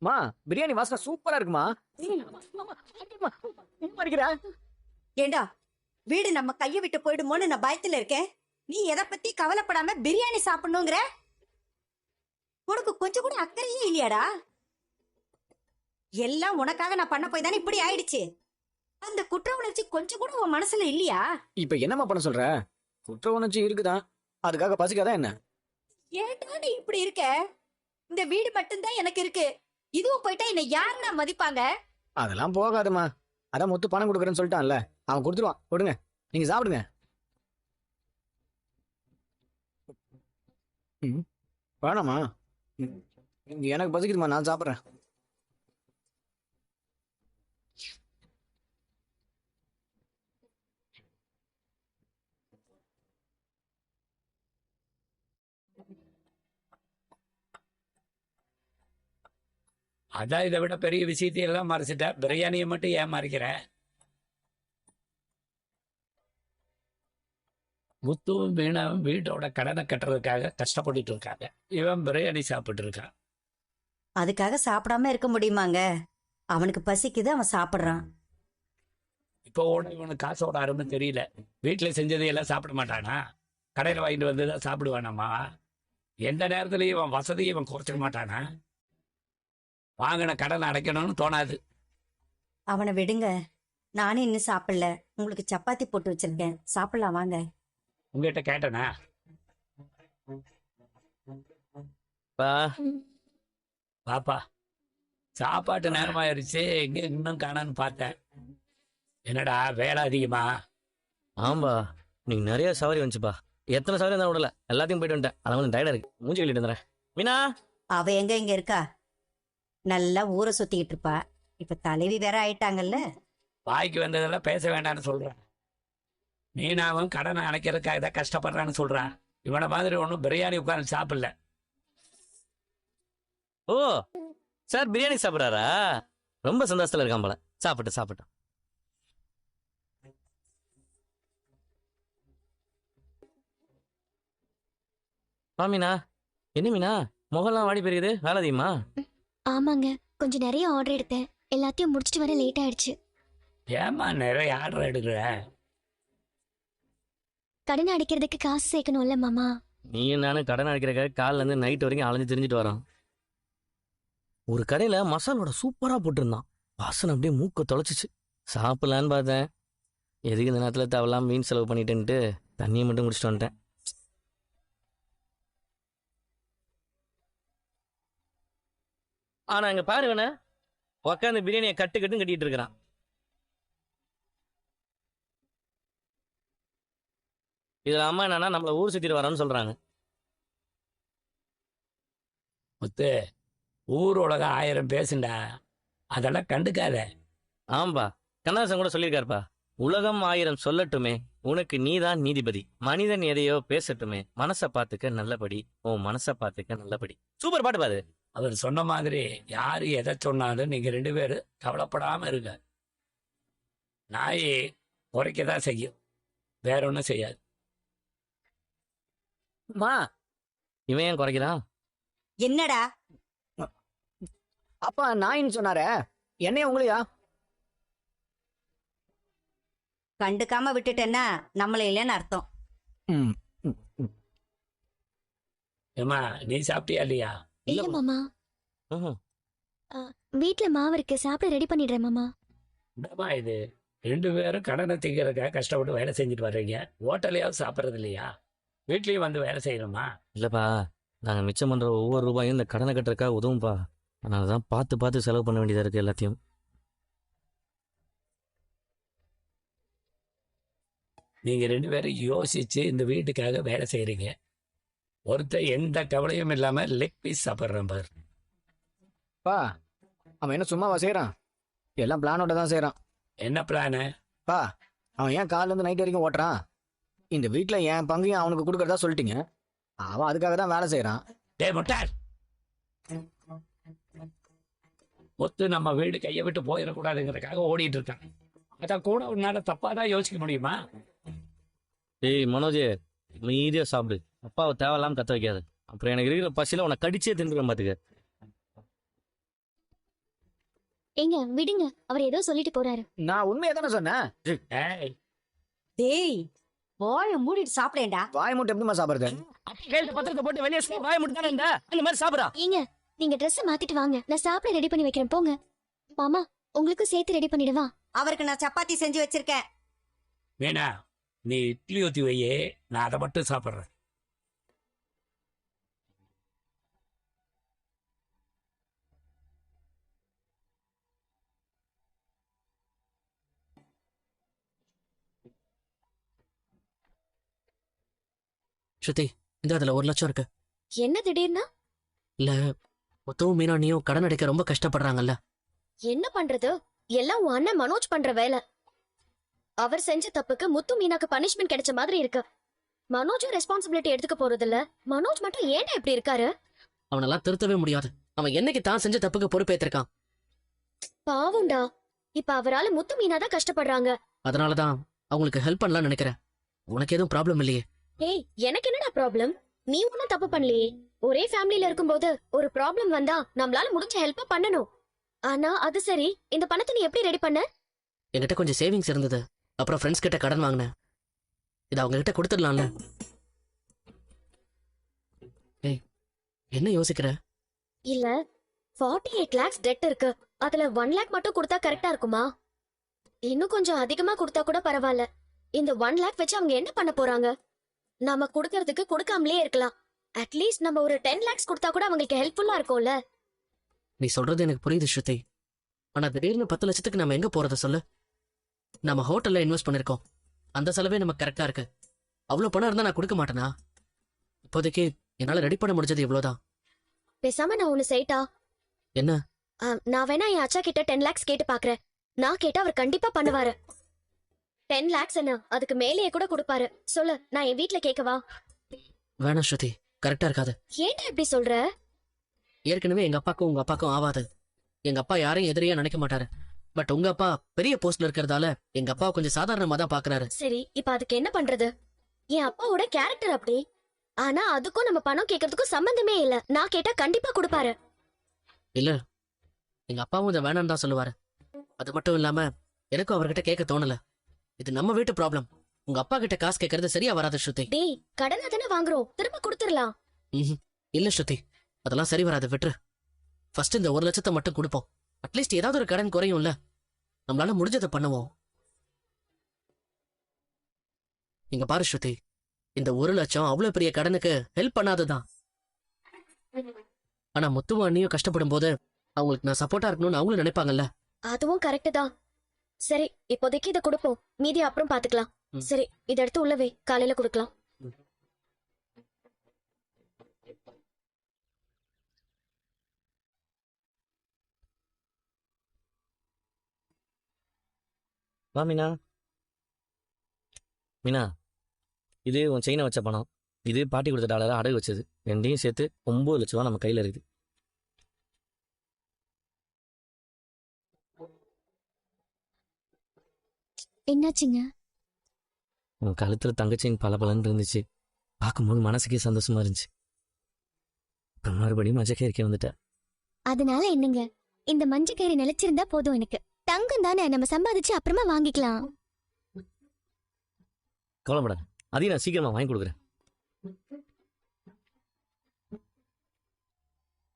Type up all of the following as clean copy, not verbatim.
மா பிரியாணி வாசனை சூப்பரா இருக்குமா. ஏண்டா வீடு நம்ம கைய விட்டு போயிடுமோன்னு நான் பயத்துல இருக்கேன். நீ எதை பத்தி கவலைப்படாம பிரியாணி சாப்பிடணுங்கிற உனக்கு கொஞ்சம் கூட அக்கறையே இல்லையாடா? எல்லாம் உனக்காக நான் பண்ண போய் தானே இப்படி ஆயிடுச்சு. அந்த குற்ற உணர்ச்சி கொஞ்சம் கூட உன் மனசுல இல்லையா? இப்ப என்னமா பண்ண சொல்ற? குற்ற உணர்ச்சி இருக்குதான், அதுக்காக பசிக்காதான் என்ன? ஏன்டா நீ இப்படி இருக்க? இந்த வீடு மட்டும்தான் எனக்கு இருக்கு. இதுவும் போயிட்டா என்ன யாருன்னா மதிப்பாங்க? அதெல்லாம் போகாதுமா. அதான் மொத்த பணம் கொடுக்குறேன்னு சொல்லிட்டான்ல, அவன் கொடுத்துருவான். கொடுங்க, நீங்க சாப்பிடுங்க. வேணாமா? எனக்கு பசிக்குதுமா, நான் சாப்பிட்றேன். அதான் இதை விட பெரிய விஷயத்தையெல்லாம் மறைச்சிட்ட, பிரியாணியை மட்டும் ஏன் மறைக்கிற? முத்துவும் மீனாவும் வீட்டோட கடனை கட்டுறதுக்காக கஷ்டப்பட்டுட்டு இருக்காங்க. இவன் பிரியாணி சாப்பிட்டு இருக்கான். அதுக்காக சாப்பிடாம இருக்க முடியுமாங்க? அவனுக்கு பசிக்குது, அவன் சாப்பிடுறான். இப்போ இவனுக்கு காசோட அருமை தெரியல. வீட்டுல செஞ்சதையெல்லாம் சாப்பிட மாட்டானா? கடையில் வாங்கிட்டு வந்து தான் சாப்பிடுவானாமா? எந்த நேரத்துலயும் இவன் வசதியை இவன் குறைச்சிக்க மாட்டானா? வாங்கின கடனை அடைக்கணும்னு தோணாது. அவனை விடுங்க, நானே இன்னும் சாப்பிடல. உங்களுக்கு சப்பாத்தி போட்டு வச்சிருக்கேன், சாப்பிடலாம் வாங்க. உங்ககிட்ட கேட்டனா? பாப்பா, சாப்பாட்டு நேரமாயிருச்சு, எங்க இன்னும் காணான்னு பார்த்தேன். என்னடா வேலை அதிகமா? ஆம்பா, நீங்க நிறைய சவாரி வந்துச்சுப்பா. எத்தனை சவாரி இருந்தாலும் விடல, எல்லாத்தையும் போயிட்டு வந்துட்டேன். அதனால டயர்டா இருக்கு, மூஞ்சி கழிட்டு வந்துடுறேன். மீனா, அவ எங்க இருக்கா? நல்லா ஊரை சுத்திக்கிட்டு இருப்பா. இப்ப தலைவி வேற ஆயிட்டாங்கல்ல. வாய்க்கு வந்ததெல்லாம் பேச வேண்டாம்னு சொல்றேன். மீனாவும் கடனை அடைக்கிறதுக்காக தான் கஷ்டப்படுறான்னு சொல்றான். இவனை மாதிரி ஒன்றும் பிரியாணி உட்கார்ந்து சாப்பிடல. ஓ சார் பிரியாணி சாப்பிட்றாரா? ரொம்ப சந்தோஷத்துல இருக்கான் போல. சாப்பிட்டு சாப்பிட்டோம். மீனா, என்ன மீனா முகம்லாம் வாடி போயிருக்குது? வேலை அதிகமா? ஆமாங்க, கொஞ்சம் நிறைய ஆர்டர் எடுத்தேன். எல்லாத்தையும் முடிச்சிட்டு வர லேட் ஆயிடுச்சு. ஏமா நிறைய ஆர்டர் எடுக்கிற? கடன் அடைக்கிறதுக்கு காசு சேர்க்கணும்ல மாமா. நீ நானும் கடன் அடைக்கிறக்காக காலில இருந்து நைட் வரைக்கும் அலைஞ்சு திரிஞ்சிட்டு வரோம். ஒரு கடையில மசாலோட சூப்பரா போட்டிருந்தான். வாசனை அப்படியே மூக்க தொலைச்சிச்சு. சாப்பிடலான்னு பார்த்தேன். எதுக்கு இந்த நேரத்துல தேவையில்லாம மீன் செலவு பண்ணிட்டேன்ட்டு தண்ணியை மட்டும் குடிச்சிட்டு வந்துட்டேன். ஆனா இங்க பாருங்கண்ணே, உக்காந்து பிரியாணியை கட்டுன்னு கட்டிட்டு இருக்கிறான். இதுல அம்மா என்னன்னா நம்மள ஊர் சுத்திட்டு வரோன்னு சொல்றாங்க. முத்து, ஊர் உலகம் 1000 பேசுண்டா, அதெல்லாம் கண்டுக்காத. ஆம்பா, கண்ணதாசன் கூட சொல்லியிருக்காருப்பா, உலகம் 1000 சொல்லட்டுமே, உனக்கு நீதான் நீதிபதி. மனிதன் எதையோ பேசட்டுமே, மனசை பார்த்துக்க நல்லபடி, உன் மனசை பார்த்துக்க நல்லபடி. சூப்பர் பாட்டு பாது. அவர் சொன்ன மாதிரி யாரு எதை சொன்னாலும் நீங்க 2 பேரும் கவலைப்படாம இருங்க. நாய் குறைக்கதான் செய்யும், வேற ஒன்றும் செய்யாது. மா, இவன் ஏன் குறைக்கிறான்? என்னடா அப்பா நாயின்னு சொன்னாரே, என்னைய உங்களையா? கண்டுக்காம விட்டுட்டேன்னா நம்மள இல்லைன்னு அர்த்தம். ஏமா, நீ சாப்பிட்டியா இல்லையா? இல்ல மாமா, வீட்டுல மாவு இருக்கு, சாப்பிட ரெடி பண்ணிடுறேன் மாமா. என்னம்மா இது, 2 பேரும் கடனை தீர்க்கறதுக்காக கஷ்டப்பட்டு வேலை செஞ்சுட்டு வர்றீங்க. ஹோட்டலையாவது சாப்பிட்றது இல்லையா? வீட்லயும் வந்து வேலை செய்யணுமா? இல்லப்பா, நாங்க மிச்சம் பண்ற ஒவ்வொரு ரூபாயும் இந்த கடனை கட்டுறதுக்காக உதவும்பா. அதனாலதான் பார்த்து பார்த்து செலவு பண்ண வேண்டியதா இருக்கு எல்லாத்தையும். நீங்க 2 பேரும் யோசிச்சு இந்த வீட்டுக்காக வேலை செய்யறீங்க. ஒருத்தர் எந்த கவலையும் இல்லாம லெக் பீஸ் சாப்பிட்றான் பாரு. பா, அவன் என்ன சும்மாவா செய்யறான்? எல்லாம் பிளானோட தான் செய்யறான். என்ன பிளானு? பா, அவன் ஏன் காலைல இருந்து நைட் வரைக்கும் ஓட்டுறான்? இந்த வீட்டுல என் பங்கையும் அவனுக்கு கொடுக்கறதா சொல்லிட்டீங்க. அவன் அதுக்காக தான் வேலை செய்யறான். டே முட்டாள், ஒத்து நம்ம வீடு கையை விட்டு போயிடக்கூடாதுங்கிறதுக்காக ஓடிட்டு இருக்கான். அதான் கூட உன்னால தப்பாதான் யோசிக்க முடியுமா? ஏய் மனோஜ், மீதியா சாப்பிடு. அப்பாவை தேவையில்லாம கத்த வைக்காது. அப்புறம் எனக்கு இருக்கிற பசியில உன்னை கடிச்சே தின்றுவேன் பாத்துக்க. ஏங்க விடுங்க, அவர் ஏதோ சொல்லிட்டு போறாரு. நான் உண்மையை தானே சொன்னேன். ஏய், டேய் வாய மூடிட்டு சாப்பிடேன்டா. வாய் மூட்டை எப்படிமா சாப்பிடுறது? கையில பத்திரத்தை போட்டு வெளியே வாய மட்டும் தானே இந்த மாதிரி சாப்பிடா. ஏங்க நீங்க Dress மாத்திட்டு வாங்க, நான் சாப்பிட ரெடி பண்ணி வைக்கிறேன் போங்க. மாமா உங்களுக்கும் சேர்த்து ரெடி பண்ணிடுவா. அவருக்கு நான் சப்பாத்தி செஞ்சு வச்சிருக்கேன். வேணா நீ இட்லி ஊத்தி வையே, நான் அதை மட்டும் சாப்பிட்றேன். ஸ்ருதி, இந்த அதுல 1 லட்சம் இருக்கு. என்ன திடீர்னு? இல்ல, முத்துவும் மீனா நீயும் கடன் அடைக்க ரொம்ப கஷ்டப்படுறாங்கல்ல. என்ன பண்றது, எல்லாம் உன் அண்ணன் மனோஜ் பண்ற வேலை. அவர் செஞ்ச தப்புக்கு முத்து மீனாக்கு பனிஷ்மெண்ட் கிடைச்ச மாதிரி இருக்கு. மனோஜும் ரெஸ்பான்சிபிலிட்டி எடுத்துக்க போறது இல்ல. மனோஜ் மட்டும் ஏன்டா இப்படி இருக்காரு? அவனெல்லாம் திருத்தவே முடியாது. அவன் என்னைக்கு தான் செஞ்ச தப்புக்கு பொறுப்பேற்றிருக்கான். பாவுண்டா, இப்ப அவரால முத்து மீனா தான் கஷ்டப்படுறாங்க. அதனாலதான் அவங்களுக்கு ஹெல்ப் பண்ணலாம்னு நினைக்கிறேன். உனக்கு எதுவும் ப்ராப்ளம் இல்லையே? ஏய், எனக்கு என்னடா ப்ராப்ளம்? நீ ஒன்னும் தப்பு பண்ணலையே. ஒரே ஃபேமிலில இருக்கும்போது ஒரு ப்ராப்ளம் வந்தா நம்மளால முடிஞ்ச ஹெல்ப் பண்ணணும். ஆனா அது சரி, இந்த பணத்தை நீ எப்படி ரெடி பண்ண? என்கிட்ட கொஞ்சம் சேவிங்ஸ் இருந்தது. அப்புறம் ஃப்ரெண்ட்ஸ் கிட்ட கடன் வாங்கினேன். இதை அவங்க கிட்ட கொடுத்துடலாம்ல. ஏய், என்ன யோசிக்கிற? இல்ல, 48 lakhs டெட் இருக்கு. அதுல 1 lakh மட்டும் கொடுத்தா கரெக்டா இருக்குமா? இன்னும் கொஞ்சம் அதிகமா கொடுத்தா கூட பரவாயில்ல. இந்த 1 lakh வச்சு அவங்க என்ன பண்ண போறாங்க? நாம கொடுக்கறதுக்கு கொடுக்காமலே இருக்கலாம். அட்லீஸ்ட் நம்ம ஒரு 10 lakhs கொடுத்தா கூட அவங்களுக்கு ஹெல்ப்ஃபுல்லா இருக்கும்ல. நீ சொல்றது எனக்கு புரியுது ஸ்ருதி. ஆனா திடீர்னு 10 லட்சத்துக்கு நம்ம எங்க போறத சொல்லு? நம்ம ஹோட்டல்ல இன்வெஸ்ட் பண்ணிருக்கோம். அந்த செலவே நமக்கு கரெக்டா இருக்கு. அவ்வளவு பணம் இருந்தா நான் கொடுக்க மாட்டேனா? இப்போதைக்கு என்னால ரெடி பண்ண முடிஞ்சது இவ்வளவுதான். பேசாம நான் ஒண்ணு செய்யட்டா? என்ன? நான் வேணா என் அச்சா கிட்ட 10 lakhs கேட்டு பாக்குறேன். நான் கேட்டா அவர் கண்டிப்பா பண்ணுவாரு. 10 lakhs என்ன, அதுக்கு மேலேயே கூட கொடுப்பாரு. சொல்லு, நான் என் வீட்ல கேட்கவா? வேணாம் ஸ்ருதி, கரெக்டா இருக்காது. ஏன்டா இப்படி சொல்ற? ஏற்கனவே எங்க அப்பாக்கும் உங்க அப்பாக்கும் ஆவாது. எங்க அப்பா யாரையும் எதிரியா நினைக்க மாட்டாரு. பட் உங்க அப்பா பெரிய போஸ்ட்ல இருக்கிறதால எங்க அப்பா கொஞ்சம் சாதாரணமா தான் பாக்குறாரு. சரி, இப்ப அதுக்கு என்ன பண்றது? என் அப்பாவோட கேரக்டர் அப்படி. ஆனா அதுக்கும் நம்ம பணம் கேட்கறதுக்கும் சம்பந்தமே இல்ல. நான் கேட்டா கண்டிப்பா கொடுப்பாரு. இல்ல, எங்க அப்பாவும் இதை வேணான்னு தான் சொல்லுவாரு. அது மட்டும் இல்லாம எனக்கும் அவர்கிட்ட கேட்க தோணல. இது நம்ம வீட்டு ப்ராப்ளம். உங்க அப்பா கிட்ட காசு கேட்கறது சரியா வராது ஸ்ருதி. டேய், கடனா தானே வாங்குறோம், திரும்ப கொடுத்துடலாம். இல்ல ஸ்ருதி, அதெல்லாம் சரி வராது, விட்டுரு. ஃபர்ஸ்ட் இந்த 1 லட்சத்தை மட்டும் கொடுப்போம். அட்லீஸ்ட் ஏதாவது ஒரு கடன் குறையும்ல. நம்மளால முடிஞ்சதை பண்ணுவோம். இங்க பாரு ஸ்ருதி, இந்த 1 லட்சம் அவ்வளவு பெரிய கடனுக்கு ஹெல்ப் பண்ணாதுதான். ஆனா முத்துவும் அண்ணியும் கஷ்டப்படும் போது அவங்களுக்கு நான் சப்போர்ட்டா இருக்கணும்னு அவங்களும் நினைப்பாங்கல்ல. அதுவும் கரெக்ட் தான். சரி, இப்போதைக்கு இதை கொடுப்போம், மீதி அப்புறம் பாத்துக்கலாம். சரி, இதை எடுத்து உள்ளவே, காலையில கொடுக்கலாம். வா மீனா. மீனா, இது உன் செயினை வச்ச பணம், இது பாட்டி கொடுத்த டாலரை அடகு வச்சது. ரெண்டையும் சேர்த்து 9 லட்ச ரூபா நம்ம கையில இருக்குது. என்னாச்சுங்க? உன் கழுத்துல தங்கச்சின் பல இருந்துச்சு. பார்க்கும்போது மனசுக்கே சந்தோஷமா இருந்துச்சு. அப்புறம் மறுபடியும் மஞ்சக்கேரிக்கே வந்துட்ட. அதனால என்னங்க, இந்த மஞ்சள் கயிறு நிலைச்சிருந்தா போதும் எனக்கு. தங்கம் தானே, நம்ம சம்பாதிச்சு அப்புறமா வாங்கிக்கலாம். கவலைப்படாத, அதையும் நான் சீக்கிரமா வாங்கி கொடுக்குறேன்.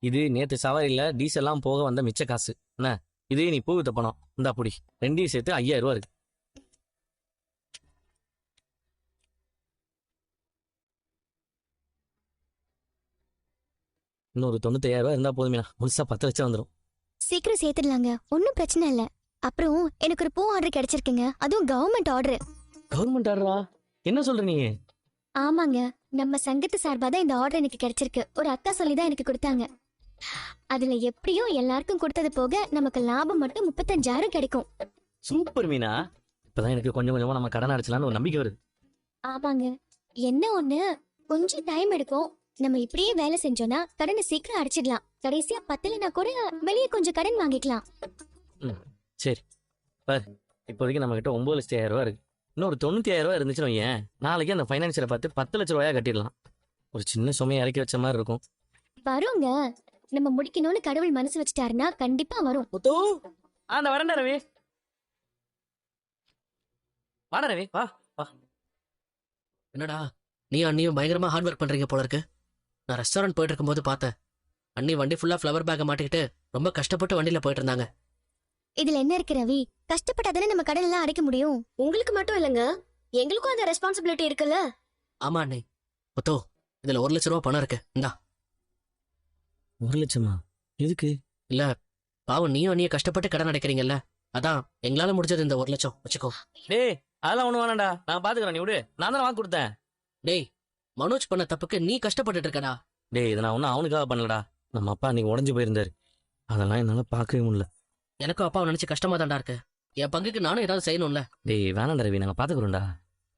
இது நேத்து சவாரியில டீசல்லாம் போக வந்த மிச்ச காசு என்ன. இதே நீ பூவித்த பணம் இந்தா புடி. ரெண்டையும் சேர்த்து 5000 ரூபா இருக்கு. இன்னொரு 95000 ரூபா இருந்தா போதுமேனா, முழுசா 10 லட்சம் வந்துடும். சீக்கிரம் சேர்த்துடலாங்க, ஒன்னும் பிரச்சனை இல்ல. அப்புறம் எனக்கு ஒரு பூ ஆர்டர் கிடைச்சிருக்குங்க, அதுவும் கவர்மெண்ட் ஆர்டர். கவர்மெண்ட் ஆர்டரா? என்ன சொல்ற நீ? ஆமாங்க, நம்ம சங்கத்து சார்பா தான் இந்த ஆர்டர் எனக்கு கிடைச்சிருக்கு. ஒரு அக்கா சொல்லி தான் எனக்கு கொடுத்தாங்க. அதுல எப்படியும் எல்லாருக்கும் கொடுத்தது போக நமக்கு லாபம் மட்டும் 35,000 கிடைக்கும். சூப்பர் மீனா, இப்பதான் எனக்கு கொஞ்சம் கொஞ்சமா நம்ம கடன் அடைச்சலான்னு ஒரு நம்பிக்கை வருது. ஆமாங்க, என்ன ஒண்ணு, கொஞ்சம் டைம் எடுக்கும். நம்ம இப்படியே வேலை செஞ்சோம்னா கடனை சீக்கிரம் அடைச்சிடலாம். கடைசியா 10 கூட வெளியே கொஞ்சம் கடன் வாங்கிக்கலாம். சரி பாரு, இப்போதைக்கு நம்ம கிட்ட 9,00,000 ரூபா இருக்கு. இன்னொரு 95,000 ரூபா இருந்துச்சுன்னு வையேன், நாளைக்கு அந்த ஃபைனான்சியரை பார்த்து 10 லட்ச ரூபாயா கட்டிடலாம். ஒரு சின்ன சுமையை இறக்கி வச்ச மாதிரி இருக்கும். வருங்க, நம்ம முடிக்கணும்னு கடவுள் மனசு வச்சுட்டாருன்னா கண்டிப்பா வரும். முத்து, அந்த வரேன்டா ரவி. வாடா ரவி, வா. என்னடா நீ அண்ணியும் பயங்கரமா ஹார்ட் ஒர்க் பண்றீங்க போல இருக்கு. நான் ரெஸ்டாரண்ட் போயிட்டு இருக்கும்போது பார்த்தேன். அண்ணி வண்டி ஃபுல்லா ஃப்ளவர் பேக்கை மாட்டிக்கிட்டு ரொம்ப கஷ்டப்பட்டு வண்டியில போயிட்டு இருந்தாங்க. இதுல என்ன இருக்கு ரவி? கஷ்டப்பட்டாதானே நம்ம கடன் எல்லாம் அடைக்க முடியும். உங்களுக்கு மட்டும் இல்லங்க, எங்களுக்கும் அந்த ரெஸ்பான்சிபிலிட்டி இருக்குல்ல. ஆமா அண்ணி. முத்து, இதுல 1,00,000 ரூபா பணம் இருக்கு. இந்தா. 1,00,000? எதுக்கு? இல்ல, பாவம் நீயும் அண்ணியும் கஷ்டப்பட்டு கடன் அடைக்கிறீங்கல்ல, அதான் எங்களால முடிஞ்சது இந்த 1,00,000 வச்சுக்கோ. டேய், அதெல்லாம் ஒண்ணு வேணாம்டா, நான் பாத்துக்கிறேன், நீ விடு. நான் தானே வாங்கி கொடுத்தேன். டேய், மனோஜ் பண்ண தப்புக்கு நீ கஷ்டப்பட்டுட்டு இருக்கடா. டேய், இதை நான் ஒன்னும் அவனுக்காக பண்ணலடா. நம்ம அப்பா அன்னைக்கு உடஞ்சு போயிருந்தாரு, அதெல்லாம் என்னால பார்க்கவே முடியல. எனக்கும் அப்பாவை நினைச்சு கஷ்டமா தான்டா இருக்கு. என் பங்குக்கு நானும் ஏதாவது செய்யணும்ல. டேய் வேணாம்டா ரவி, நாங்க பாத்துக்கிறோம்டா.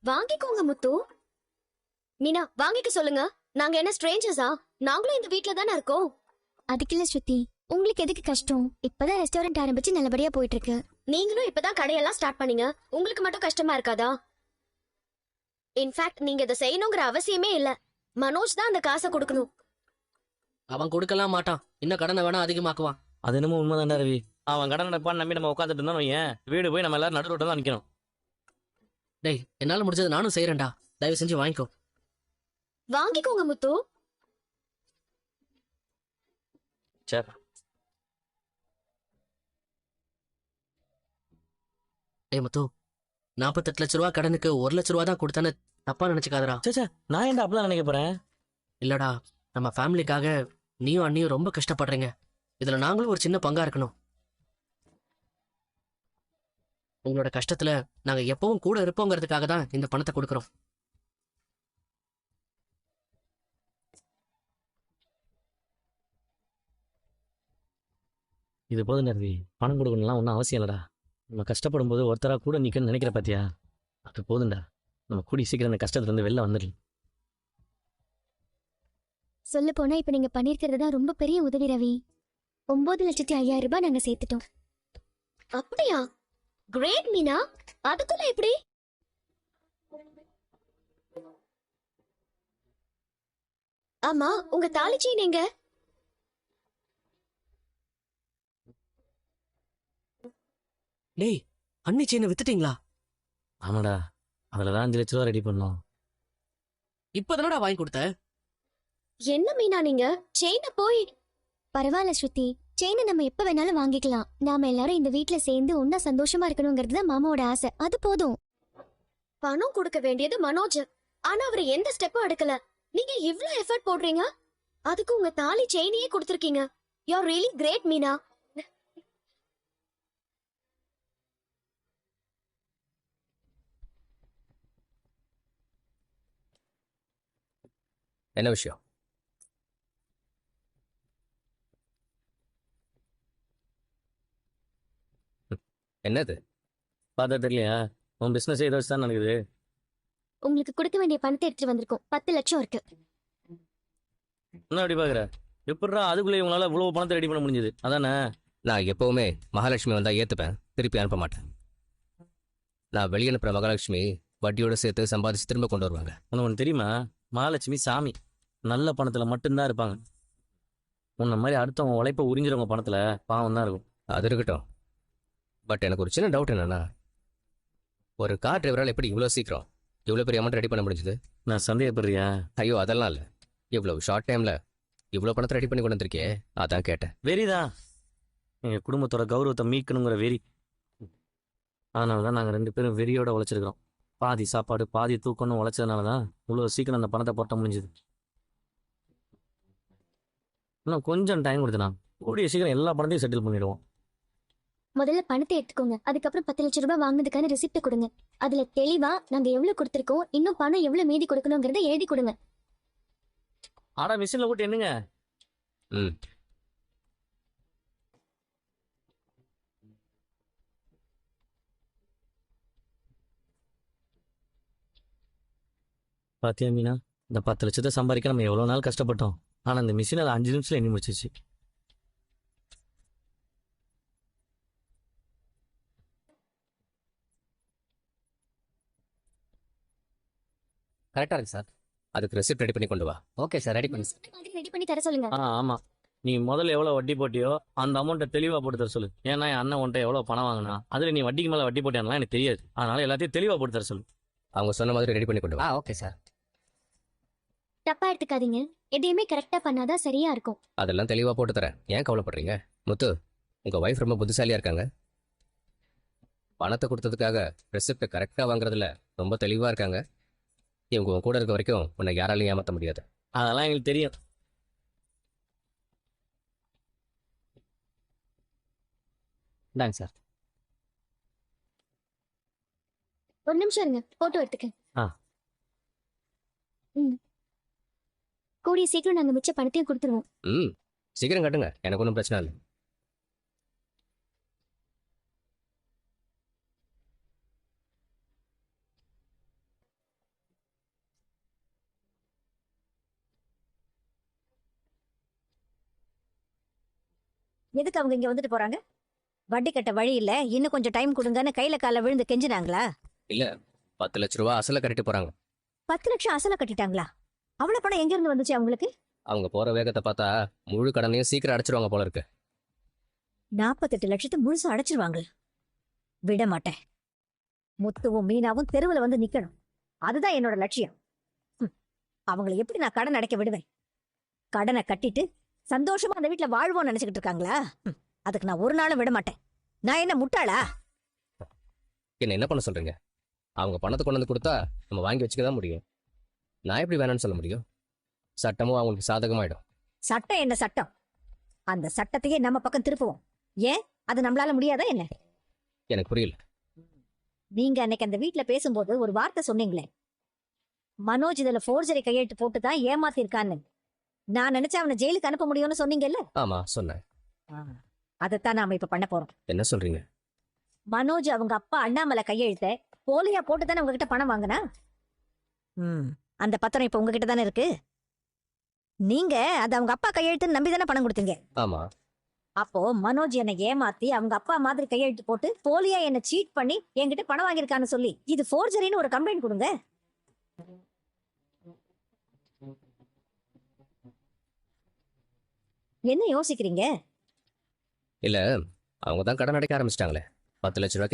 வாங்கிக்கோங்க முத்து. மீனா வாங்கிக்க சொல்லுங்க. நாங்க என்ன ஸ்ட்ரேஞ்சர்ஸா? நாங்களும் இந்த வீட்ல தானே இருக்கோம். அதுக்கு இல்ல ஸ்ருதி, உங்களுக்கு எதுக்கு கஷ்டம்? இப்பதான் ரெஸ்டாரண்ட் ஆரம்பிச்சு நல்லபடியா போயிட்டு இருக்கு. நீங்களும் இப்பதான் கடையெல்லாம் ஸ்டார்ட் பண்ணீங்க, உங்களுக்கு மட்டும் கஷ்டமா இருக்காதா? இன்ஃபேக்ட் நீங்க இதை செய்யணுங்கிற அவசியமே இல்ல. மனோஜ் தான் அந்த காசை கொடுக்கணும். அவன் கொடுக்கலாம் மாட்டான், இன்னும் கடனை வேணா அதிகமாக்குவான். அது என்னமோ உண்மைதான்டா ரவி. அவன் கடன் அடைப்பான்னு நம்பி நம்ம உட்காந்துட்டு இருந்தோம் வையேன், வீடு போய் நம்ம எல்லாரும் நடு ரோட்டில் தான் நிக்கணும். டேய், என்னால முடிஞ்சது நானும் செய்யறேன்டா, தயவு செஞ்சு வாங்கிக்கோ. வாங்கிக்கோங்க முத்து. சரி. டேய் முத்து, 48 லட்ச ரூபா கடனுக்கு 1,00,000 ரூபா தான் கொடுத்தானே தப்பா நினைச்சுக்காதடா. சே, நான் ஏன்டா அப்படிலாம் நினைக்க போறேன்? இல்லடா, நம்ம ஃபேமிலிக்காக நீயும் அண்ணியும் ரொம்ப கஷ்டப்படுறீங்க. இதுல நாங்களும் ஒரு சின்ன பங்கா இருக்கணும். உங்களோட கஷ்டத்துல நாங்க எப்பவும் கூட இருப்போங்கிறதுக்காக தான் இந்த பணத்தை கொடுக்கறோம். இது போதும் ரவி, பணம் கொடுக்கணும்லாம் ஒன்றும் அவசியம் இல்லடா. நம்ம கஷ்டப்படும் போது ஒருத்தரா கூட நிக்கணும்னு நினைக்கிற பாத்தியா, அது போதும்டா. நம்ம கூடி சீக்கிரம் இந்த கஷ்டத்துல இருந்து வெளில வந்துடலாம். சொல்ல போனா இப்ப நீங்க பண்ணிருக்கிறது தான் ரொம்ப பெரிய உதவி ரவி. 9,05,000 ரூபாய் நாங்க சேர்த்துட்டோம். அப்படியா? கிரேட் மீனா. அதுக்குள்ள எப்படி? ஆமா, உங்க தாலி செயின் எங்க? டேய், அண்ணி செயினை வித்துட்டீங்களா? ஆமாடா, அதுலதான் 5 லட்ச ரூபா ரெடி பண்ணோம். இப்பதானடா வாங்கி கொடுத்த. என்ன மீனா நீங்க செயினை போய். பரவாயில்ல ஸ்ருதி, செயினை நம்ம எப்ப வேணாலும் வாங்கிக்கலாம். நாம எல்லாரும் இந்த வீட்ல சேர்ந்து ஒன்னா சந்தோஷமா இருக்கணுங்கிறது தான் மாமாவோட ஆசை, அது போதும். பணம் கொடுக்க வேண்டியது மனோஜ், ஆனா அவர் எந்த ஸ்டெப்பும் எடுக்கல. நீங்க இவ்ளோ எஃபர்ட் போடுறீங்க, அதுக்கு உங்க தாலி செயினையே கொடுத்திருக்கீங்க. You are really great Meena. என்ன விஷயம்? என்னது? பார்த்தா தெரியலையா? உன் பிசினஸ் ஏதோ வச்சு தான் நடக்குது. உங்களுக்கு கொடுக்க வேண்டிய பணத்தை எடுத்துட்டு வந்திருக்கோம். 10 லட்சம் இருக்கு. என்ன அப்படி பாக்குற? எப்படிடா அதுக்குள்ளே உங்களால இவ்வளவு பணத்தை ரெடி பண்ண முடிஞ்சது? அதானே. நான் எப்பவுமே மகாலட்சுமி வந்தா ஏத்துப்பேன், திருப்பி அனுப்ப மாட்டேன். நான் வெளியே அனுப்புற மகாலட்சுமி வட்டியோட சேர்த்து சம்பாதிச்சு திரும்ப கொண்டு வருவாங்க. உனக்கு ஒன்று தெரியுமா? மகாலட்சுமி சாமி நல்ல பணத்துல மட்டும்தான் இருப்பாங்க. உன்ன மாதிரி அடுத்தவங்க உழைப்ப உறிஞ்சிறவங்க பணத்துல பாவம் தான் இருக்கும். அது இருக்கட்டும், பட் எனக்கு ஒரு சின்ன டவுட் என்னன்னா, ஒரு கார் டிரைவரால் எப்படி இவ்வளோ சீக்கிரம் இவ்வளோ பெரிய அமௌண்ட் ரெடி பண்ண முடிஞ்சது? நான் சந்தேகப்படுறியா? ஐயோ அதெல்லாம் இல்லை, இவ்வளவு ஷார்ட் டைம்ல இவ்வளோ பணத்தை ரெடி பண்ணி கொண்டு வந்திருக்கே, அதான் கேட்டேன். வெறிதான், எங்க குடும்பத்தோட கௌரவத்தை மீட்கணுங்கிற வெறி. அதனால தான் நாங்கள் 2 பேரும் வெறியோட உழைச்சிருக்கிறோம். பாதி சாப்பாடு பாதி தூக்கம்னு உழைச்சதுனால தான் இவ்வளோ சீக்கிரம் அந்த பணத்தை போட்ட முடிஞ்சுது. இன்னும் கொஞ்சம் டைம் கொடுத்தனா கூடிய சீக்கிரம் எல்லா பணத்தையும் செட்டில் பண்ணிடுவோம். முதல்ல பணத்தை எடுத்துக்கோங்க, அதுக்கப்புறம் 10 லட்சம் ரூபாய் வாங்கினதுக்கான ரிசிப்ட் கொடுங்க. அதுல தெளிவா நாங்க எவ்வளவு கொடுத்திருக்கோம், இன்னும் பணம் எவ்வளவு மீதி கொடுக்கணுங்கிறத எழுதி கொடுங்க. ஆடா மிஷின்ல போட்டு என்னங்க? ம் பாத்தியா மீனா, இந்த 10 லட்சத்தை சம்பாதிக்க நம்ம எவ்வளோ நாள் கஷ்டப்பட்டோம். ஆனால் இந்த மிஷின் அதை 5 நிமிஷத்துல எண்ணி முடிச்சிச்சு. கரெக்டாக இருக்கு சார். அதுக்கு ரெசிப்ட் ரெடி பண்ணி கொண்டு வா. ஓகே சார், ரெடி பண்ணி. ரெடி பண்ணி தர சொல்லுங்க. ஆமாம், நீ முதல்ல எவ்வளோ வட்டி போட்டியோ அந்த அமௌண்ட்டை தெளிவாக போட்டு தர சொல்லு. ஏன்னா என் அண்ணன் உன்ட்ட எவ்வளோ பணம் வாங்கினா அதில் நீ வட்டிக்கு மேலே வட்டி போட்டியானலாம் எனக்கு தெரியாது. அதனால எல்லாத்தையும் தெளிவாக போட்டு தர சொல்லு. அவங்க சொன்ன மாதிரி ரெடி பண்ணி கொண்டு வா. Okay sir. தப்பா எடுத்துக்காதீங்க. எதையுமே கரெக்டா பண்ணாதான் சரியா இருக்கும். அதெல்லாம் தெளிவாக போட்டு தரேன், ஏன் கவலைப்படுறீங்க? முத்து, உங்கள் ஒய்ஃப் ரொம்ப புத்திசாலியாக இருக்காங்க. பணத்தை கொடுத்ததுக்காக ரெசிப்டை கரெக்டாக வாங்குறதுல ரொம்ப தெளிவாக இருக்காங்க. இவங்க உன் கூட இருக்க வரைக்கும் உன்னை யாராலையும் ஏமாற்ற முடியாது. அதெல்லாம் எங்களுக்கு தெரியும். இந்தாங்க சார். ஒரு நிமிஷம் இருங்க, போட்டோ எடுத்துக்க. ஆ. கூடிய சீக்கிரம் நாங்க மிச்ச பணத்தையும் கொடுத்துருவோம். ம், சீக்கிரம் கட்டுங்க, எனக்கு ஒன்றும் பிரச்சனை இல்லை. எதுக்கு அவங்க இங்க வந்துட்டு போறாங்க? வட்டி கட்ட வழி இல்ல, இன்னும் கொஞ்சம் டைம் கொடுங்கன்னு கையில கால விழுந்து கெஞ்சினாங்களா? 10 லட்ச ரூபா அசலை கட்டிட்டு போகிறாங்க. 10 லட்சம் அசல கட்டிட்டாங்களா? அவ்வளவு பணம் எங்க இருந்து வந்துச்சு அவங்களுக்கு? அவங்க போகிற வேகத்தை பார்த்தா முழு கடனையும் சீக்கிரம் அடைச்சிருவாங்க போல இருக்கு. 48 லட்சத்தை முழுசா அடைச்சிருவாங்க. விட மாட்டேன். முத்துவும் மீனாவும் தெருவுல வந்து நிக்கணும். அதுதான் என்னோட லட்சியம். அவங்களை எப்படி நான் கடன் அடைக்க விடுவேன்? கடனை கட்டிட்டு சந்தோஷமா அந்த வீட்டுல வாழ்வோம்னு நினைச்சுக்கிட்டு இருக்காங்களா? அதுக்கு நான் ஒரு நாளும் விட மாட்டேன். நான் என்ன முட்டாளா? என்ன பண்ண சொல்கிறீங்க? அவங்க பணத்தை கொண்டு வந்து கொடுத்தா நம்ம வாங்கி வச்சுக்க தான் முடியும். நான் எப்படி வேணாம்னு சொல்ல முடியும்? சட்டமும் அவங்களுக்கு சாதகமாயிடும். சட்டம் என்ன சட்டம்? அந்த சட்டத்தையே நம்ம பக்கம் திருப்புவோம். ஏன் அது நம்மளால முடியாதா என்ன? எனக்கு புரியல. நீங்க அன்னைக்கு அந்த வீட்டுல பேசும்போது ஒரு வார்த்தை சொன்னீங்களே, மனோஜ் இதுல ஃபோர்ஜரி கையெழுத்து போட்டு தான் ஏமாத்திருக்கான்னு. நான் நினைச்சா அவனை ஜெயிலுக்கு அனுப்ப முடியும்னு சொன்னீங்கல்ல? ஆமா சொன்னேன். அதைத்தான் நாம இப்ப பண்ண போறோம். என்ன சொல்றீங்க? மனோஜ் அவங்க அப்பா அண்ணாமலை கையெழுத்த போலியா போட்டு தானே உங்ககிட்ட பணம் வாங்கினா. அந்த பத்திரம் இப்ப உங்ககிட்ட தானே இருக்கு. நீங்க அது அவங்க அப்பா கையெழுத்துன்னு நம்பி தானே பணம் கொடுத்தீங்க. ஆமா. அப்போ மனோஜ் என்னை ஏமாத்தி அவங்க அப்பா மாதிரி கையெழுத்து போட்டு போலியா என்ன சீட் பண்ணி என்கிட்ட பணம் வாங்கியிருக்கான்னு சொல்லி இது ஃபோர்ஜரின்னு ஒரு கம்ப்ளைண்ட் கொடுங்க. என்ன யோசிக்கிறீங்க? இல்ல, அவங்க தான் கடன் அடைக்க ஆரம்பிச்சிட்டாங்களே. 10 லட்ச ரூபாய்க்கு